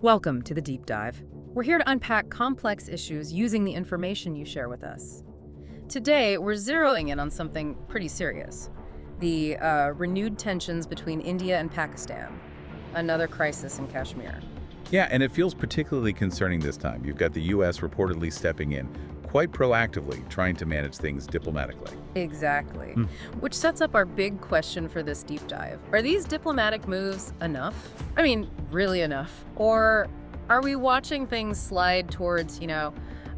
Welcome to the Deep Dive. We're here to unpack complex issues using the information you share with us. Today, we're zeroing in on something pretty serious. The renewed tensions between India and Pakistan. Another crisis in Kashmir. Yeah, and it feels particularly concerning this time. You've got the U.S. reportedly stepping in quite proactively, trying to manage things diplomatically. Exactly. Which sets up our big question for this deep dive. Are these diplomatic moves enough? I mean, really enough? Or are we watching things slide towards,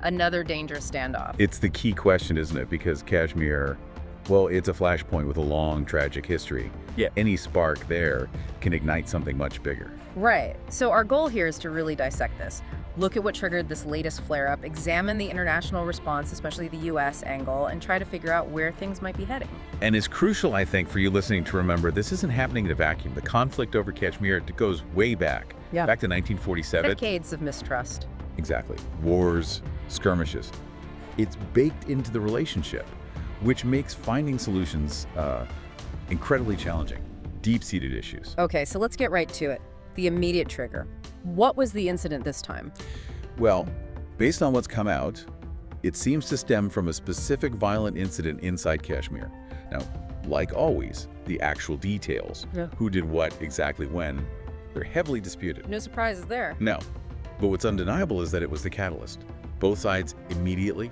another dangerous standoff? It's the key question, isn't it? Because Kashmir, well, it's a flashpoint with a long, tragic history. Yeah, any spark there can ignite something much bigger. Right. So our goal here is to really dissect this. Look at what triggered this latest flare-up, examine the international response, especially the U.S. angle, and try to figure out where things might be heading. And it's crucial, I think, for you listening to remember this isn't happening in a vacuum. The conflict over Kashmir, it goes way back. Yeah. Back to 1947. Decades of mistrust. Exactly. Wars, skirmishes. It's baked into the relationship, which makes finding solutions incredibly challenging. Deep-seated issues. Okay, so let's get right to it. The immediate trigger. What was the incident this time? Well, based on what's come out, it seems to stem from a specific violent incident inside Kashmir. Now, like always, the actual details, who did what exactly when, they're heavily disputed. No surprises there. No. But what's undeniable is that it was the catalyst. Both sides immediately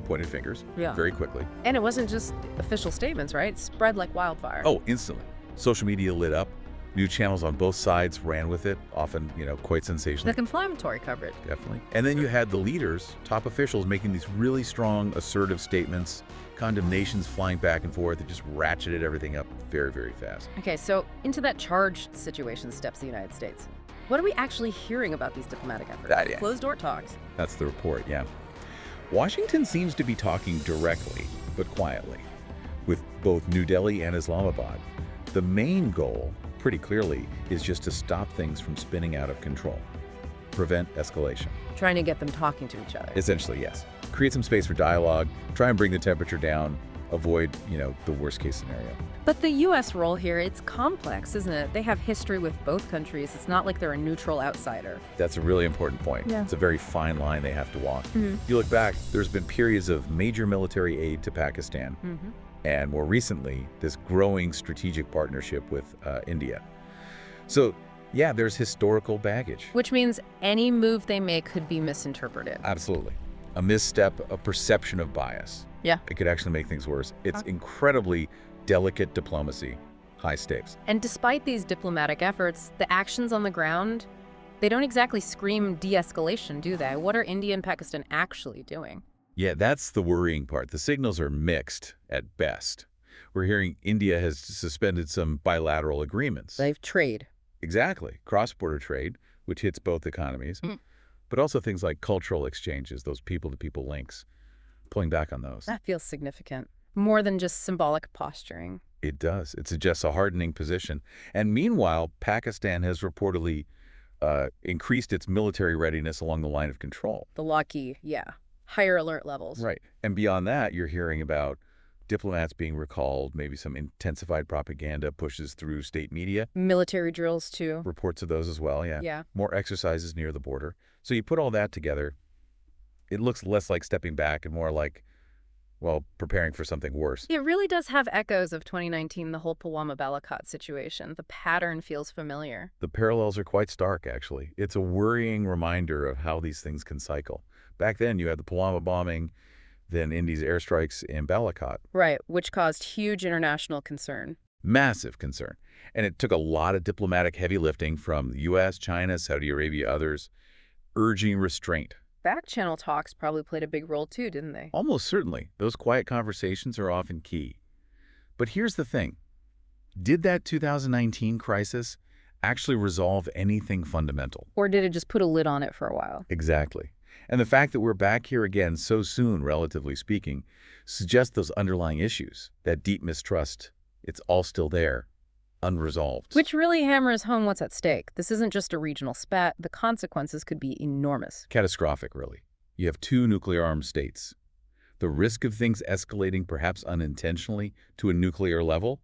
pointed fingers very quickly. And it wasn't just official statements, right? It spread like wildfire. Oh, instantly. Social media lit up. New channels on both sides ran with it, often, quite sensationally. Like inflammatory coverage. Definitely. And then you had the leaders, top officials, making these really strong, assertive statements, condemnations flying back and forth. It just ratcheted everything up very, very fast. Okay, so into that charged situation steps the United States. What are we actually hearing about these diplomatic efforts? Closed-door talks. That's the report, yeah. Washington seems to be talking directly, but quietly, with both New Delhi and Islamabad. The main goal, pretty clearly, is just to stop things from spinning out of control. Prevent escalation. Trying to get them talking to each other. Essentially, yes. Create some space for dialogue, try and bring the temperature down, avoid, the worst case scenario. But the U.S. role here, it's complex, isn't it? They have history with both countries. It's not like they're a neutral outsider. That's a really important point. Yeah. It's a very fine line they have to walk. You look back, there's been periods of major military aid to Pakistan. And more recently, this growing strategic partnership with India. So, yeah, there's historical baggage. Which means any move they make could be misinterpreted. Absolutely. A misstep, a perception of bias. Yeah. It could actually make things worse. It's incredibly delicate diplomacy, high stakes. And despite these diplomatic efforts, the actions on the ground, they don't exactly scream de-escalation, do they? What are India and Pakistan actually doing? Yeah, that's the worrying part. The signals are mixed at best. We're hearing India has suspended some bilateral agreements. They've trade. Exactly. Cross-border trade, which hits both economies, but also things like cultural exchanges, those people-to-people links, pulling back on those. That feels significant. More than just symbolic posturing. It does. It suggests a hardening position. And meanwhile, Pakistan has reportedly increased its military readiness along the line of control. The Lockheed, higher alert levels. Right. And beyond that, you're hearing about diplomats being recalled, maybe some intensified propaganda pushes through state media. Military drills, too. Reports of those as well, yeah. Yeah. More exercises near the border. So you put all that together, it looks less like stepping back and more like, well, preparing for something worse. It really does have echoes of 2019, the whole Pulwama-Balakot situation. The pattern feels familiar. The parallels are quite stark, actually. It's a worrying reminder of how these things can cycle. Back then, you had the Pulwama bombing, then India's airstrikes in Balakot. Right, which caused huge international concern. Massive concern. And it took a lot of diplomatic heavy lifting from the U.S., China, Saudi Arabia, others, urging restraint. Back-channel talks probably played a big role too, didn't they? Almost certainly. Those quiet conversations are often key. But here's the thing. Did that 2019 crisis actually resolve anything fundamental? Or did it just put a lid on it for a while? Exactly. And the fact that we're back here again so soon, relatively speaking, suggests those underlying issues, that deep mistrust, it's all still there, unresolved. Which really hammers home what's at stake. This isn't just a regional spat. The consequences could be enormous. Catastrophic, really. You have two nuclear-armed states. The risk of things escalating, perhaps unintentionally, to a nuclear level,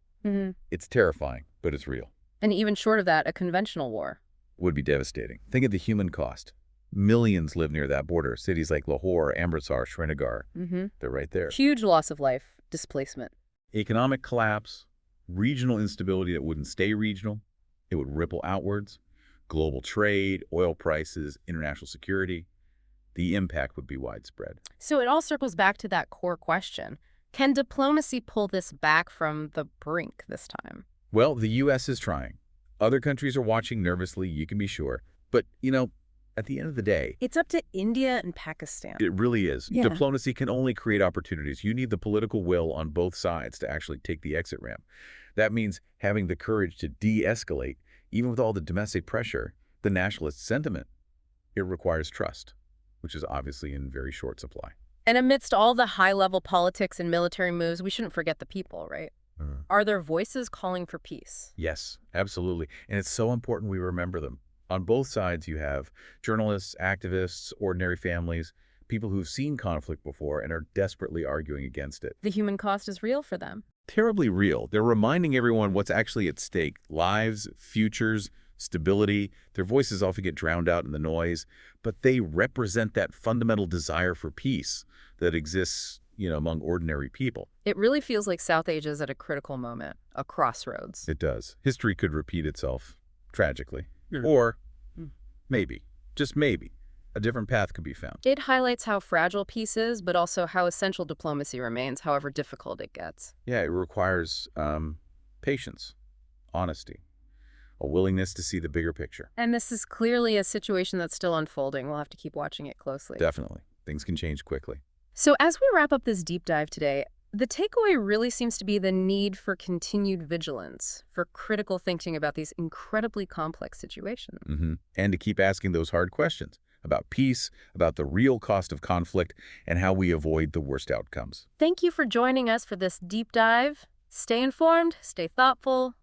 it's terrifying, but it's real. And even short of that, a conventional war. Would be devastating. Think of the human cost. Millions live near that border. Cities like Lahore, Amritsar, Srinagar, they're right there. Huge loss of life, displacement. Economic collapse, regional instability that wouldn't stay regional. It would ripple outwards. Global trade, oil prices, international security. The impact would be widespread. So it all circles back to that core question. Can diplomacy pull this back from the brink this time? Well, the U.S. is trying. Other countries are watching nervously, you can be sure. But, at the end of the day, It's up to India and Pakistan. it really is. Yeah. Diplomacy can only create opportunities. You need the political will on both sides to actually take the exit ramp. That means having the courage to de-escalate, even with all the domestic pressure, the nationalist sentiment. It requires trust, which is obviously in very short supply. And amidst all the high-level politics and military moves, we shouldn't forget the people, right? Are there voices calling for peace? Yes, absolutely. And it's so important we remember them. On both sides, you have journalists, activists, ordinary families, people who've seen conflict before and are desperately arguing against it. The human cost is real for them. Terribly real. They're reminding everyone what's actually at stake. Lives, futures, stability. Their voices often get drowned out in the noise, but they represent that fundamental desire for peace that exists, among ordinary people. It really feels like South Asia is at a critical moment, a crossroads. It does. History could repeat itself, tragically. Or maybe, just maybe, a different path could be found. It highlights how fragile peace is, but also how essential diplomacy remains, however difficult it gets. Yeah, it requires patience, honesty, a willingness to see the bigger picture. And this is clearly a situation that's still unfolding. We'll have to keep watching it closely. Definitely. Things can change quickly. So as we wrap up this deep dive today, the takeaway really seems to be the need for continued vigilance, for critical thinking about these incredibly complex situations. And to keep asking those hard questions about peace, about the real cost of conflict, and how we avoid the worst outcomes. Thank you for joining us for this deep dive. Stay informed, stay thoughtful,